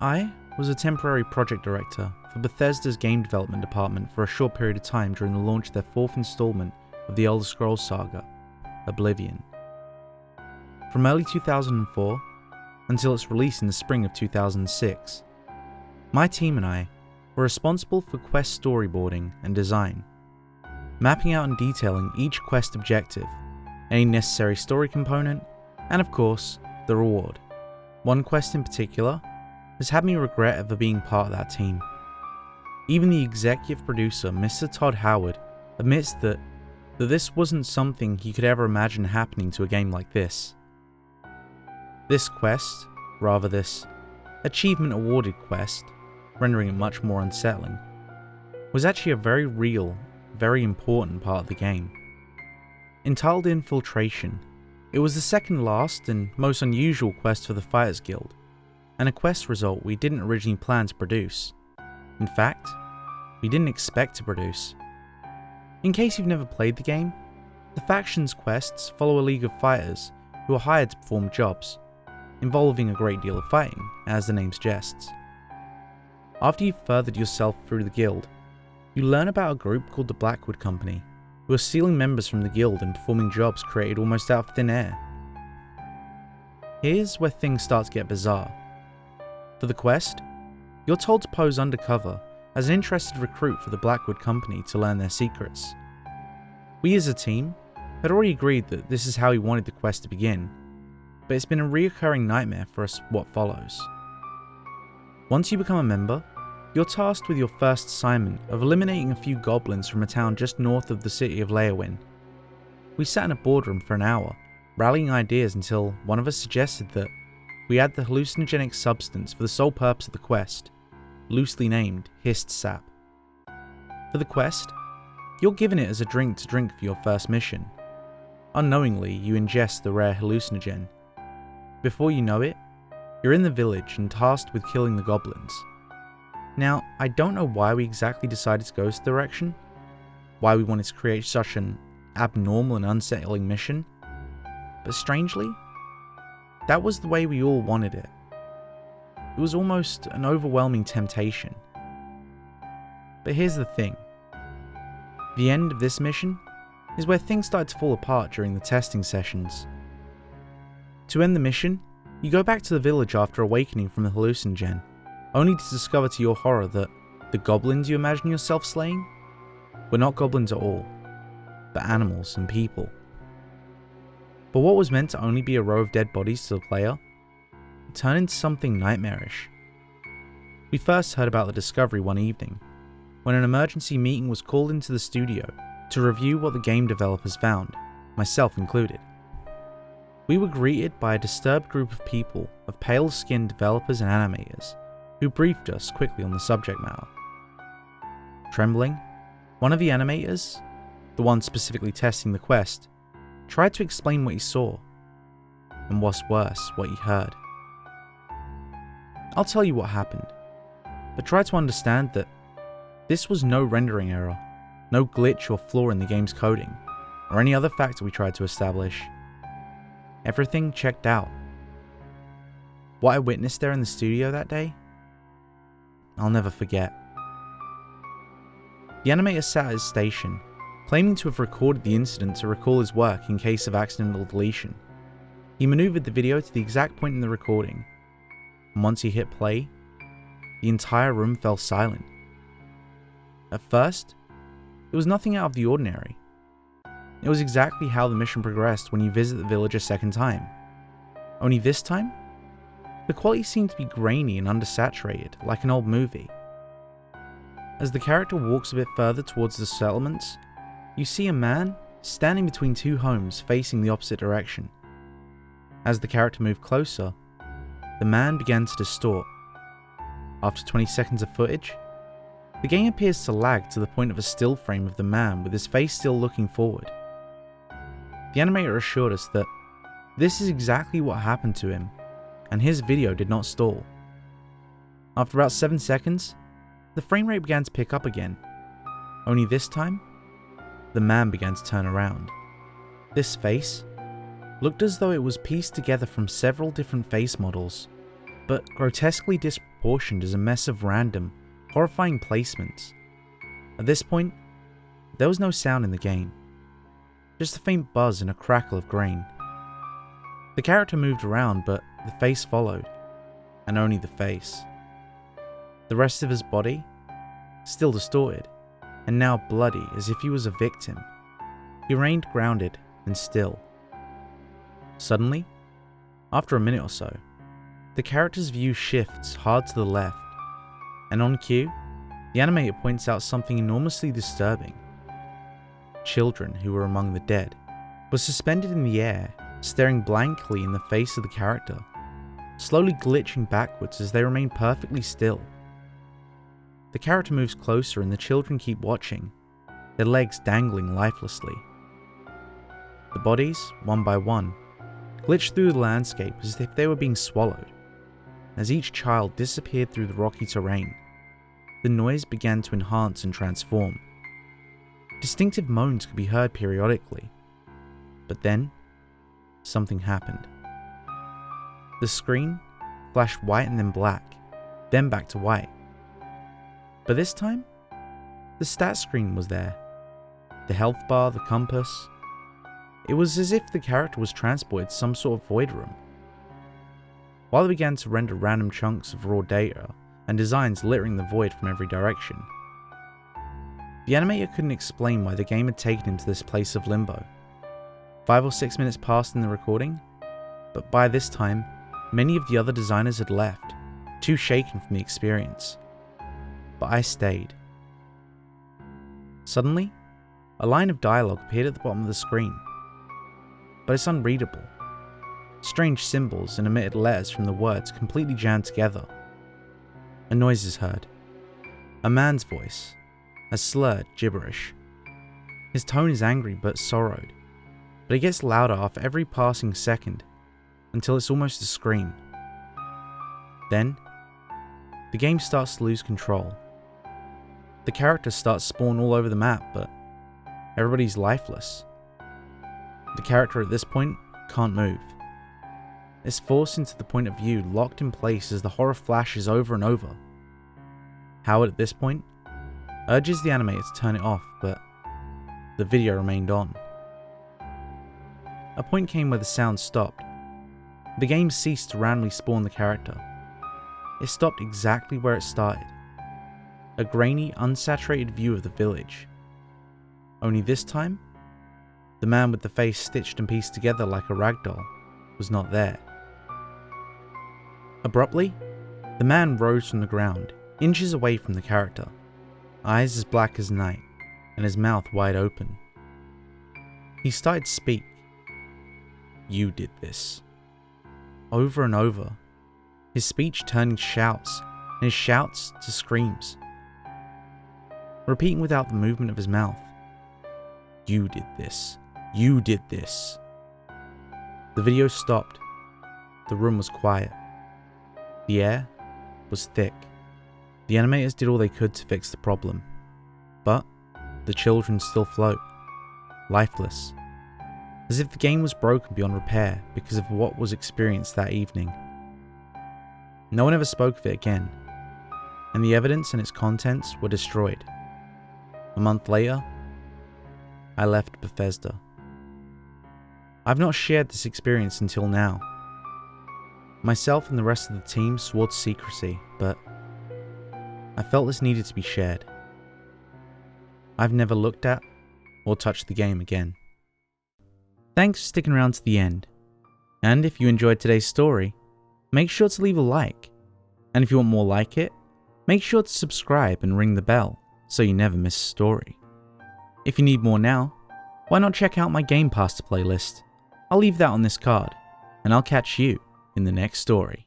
I was a temporary project director for Bethesda's game development department for a short period of time during the launch of their fourth installment of the Elder Scrolls saga, Oblivion. From early 2004 until its release in the spring of 2006, my team and I were responsible for quest storyboarding and design, mapping out and detailing each quest objective, any necessary story component, and of course, the reward. One quest in particular has had me regret ever being part of that team. Even the executive producer, Mr. Todd Howard, admits that this wasn't something he could ever imagine happening to a game like this. This quest, rather this achievement awarded quest, rendering it much more unsettling, was actually a very real, very important part of the game. Entitled Infiltration, it was the second last and most unusual quest for the Fighters Guild, and a quest result we didn't originally plan to produce. In fact, we didn't expect to produce. In case you've never played the game, the faction's quests follow a league of fighters who are hired to perform jobs, involving a great deal of fighting, as the name suggests. After you've furthered yourself through the guild, you learn about a group called the Blackh3ll Company, who are stealing members from the guild and performing jobs created almost out of thin air. Here's where things start to get bizarre. For the quest, you're told to pose undercover as an interested recruit for the Blackh3ll Company to learn their secrets. We as a team had already agreed that this is how we wanted the quest to begin, but it's been a reoccurring nightmare for us what follows. Once you become a member, you're tasked with your first assignment of eliminating a few goblins from a town just north of the city of Leowyn. We sat in a boardroom for an hour, rallying ideas until one of us suggested that we add the hallucinogenic substance for the sole purpose of the quest, loosely named Hist sap. For the quest, you're given it as a drink to drink for your first mission. Unknowingly, you ingest the rare hallucinogen. Before you know it, you're in the village and tasked with killing the goblins. Now, I don't know why we exactly decided to go this direction, why we wanted to create such an abnormal and unsettling mission, but strangely, that was the way we all wanted it. It was almost an overwhelming temptation. But here's the thing. The end of this mission is where things started to fall apart during the testing sessions. To end the mission, you go back to the village after awakening from the hallucinogen, only to discover to your horror that the goblins you imagine yourself slaying were not goblins at all, but animals and people. But what was meant to only be a row of dead bodies to the player turned into something nightmarish. We first heard about the discovery one evening, when an emergency meeting was called into the studio to review what the game developers found, myself included. We were greeted by a disturbed group of people of pale-skinned developers and animators, who briefed us quickly on the subject matter. Trembling, one of the animators, the one specifically testing the quest, tried to explain what he saw, and what's worse, what he heard. I'll tell you what happened, but try to understand that this was no rendering error, no glitch or flaw in the game's coding, or any other factor we tried to establish. Everything checked out. What I witnessed there in the studio that day, I'll never forget. The animator sat at his station, claiming to have recorded the incident to recall his work in case of accidental deletion. He maneuvered the video to the exact point in the recording, and once he hit play, the entire room fell silent. At first, it was nothing out of the ordinary. It was exactly how the mission progressed when you visit the village a second time. Only this time, the quality seemed to be grainy and undersaturated, like an old movie. As the character walks a bit further towards the settlements, you see a man standing between two homes facing the opposite direction. As the character moved closer, the man began to distort. After 20 seconds of footage, the game appears to lag to the point of a still frame of the man with his face still looking forward. The animator assured us that this is exactly what happened to him, and his video did not stall. After about 7 seconds, the frame rate began to pick up again, only this time, the man began to turn around. This face looked as though it was pieced together from several different face models, but grotesquely disproportioned as a mess of random, horrifying placements. At this point, there was no sound in the game, just a faint buzz and a crackle of grain. The character moved around, but the face followed, and only the face. The rest of his body, still distorted, and now bloody as if he was a victim. He remained grounded and still. Suddenly, after a minute or so, the character's view shifts hard to the left, and on cue, the animator points out something enormously disturbing. Children who were among the dead were suspended in the air, staring blankly in the face of the character, slowly glitching backwards as they remain perfectly still. The character moves closer and the children keep watching, their legs dangling lifelessly. The bodies, one by one, glitched through the landscape as if they were being swallowed. As each child disappeared through the rocky terrain, the noise began to enhance and transform. Distinctive moans could be heard periodically, but then, something happened. The screen flashed white and then black, then back to white. But this time, the stat screen was there. The health bar, the compass. It was as if the character was transported to some sort of void room. While it began to render random chunks of raw data and designs littering the void from every direction, the animator couldn't explain why the game had taken him to this place of limbo. 5 or 6 minutes passed in the recording, but by this time, many of the other designers had left, too shaken from the experience. But I stayed. Suddenly, a line of dialogue appeared at the bottom of the screen, but it's unreadable. Strange symbols and omitted letters from the words completely jammed together. A noise is heard. A man's voice, a slurred gibberish. His tone is angry but sorrowed, but it gets louder after every passing second, until it's almost a scream. Then, the game starts to lose control. The characters start to spawn all over the map, but everybody's lifeless. The character at this point can't move. It's forced into the point of view, locked in place as the horror flashes over and over. Howard at this point urges the animator to turn it off, but the video remained on. A point came where the sound stopped. The game ceased to randomly spawn the character. It stopped exactly where it started. A grainy, unsaturated view of the village. Only this time, the man with the face stitched and pieced together like a ragdoll was not there. Abruptly, the man rose from the ground, inches away from the character, eyes as black as night, and his mouth wide open. He started to speak. "You did this." Over and over, his speech turning to shouts, and his shouts to screams. Repeating without the movement of his mouth. "You did this. You did this." The video stopped. The room was quiet. The air was thick. The animators did all they could to fix the problem, but the children still float, lifeless, as if the game was broken beyond repair because of what was experienced that evening. No one ever spoke of it again, and the evidence and its contents were destroyed. A month later, I left Bethesda. I've not shared this experience until now. Myself and the rest of the team swore to secrecy, but I felt this needed to be shared. I've never looked at or touched the game again. Thanks for sticking around to the end. And if you enjoyed today's story, make sure to leave a like. And if you want more like it, make sure to subscribe and ring the bell so you never miss a story. If you need more now, why not check out my Gamepasta playlist? I'll leave that on this card, and I'll catch you in the next story.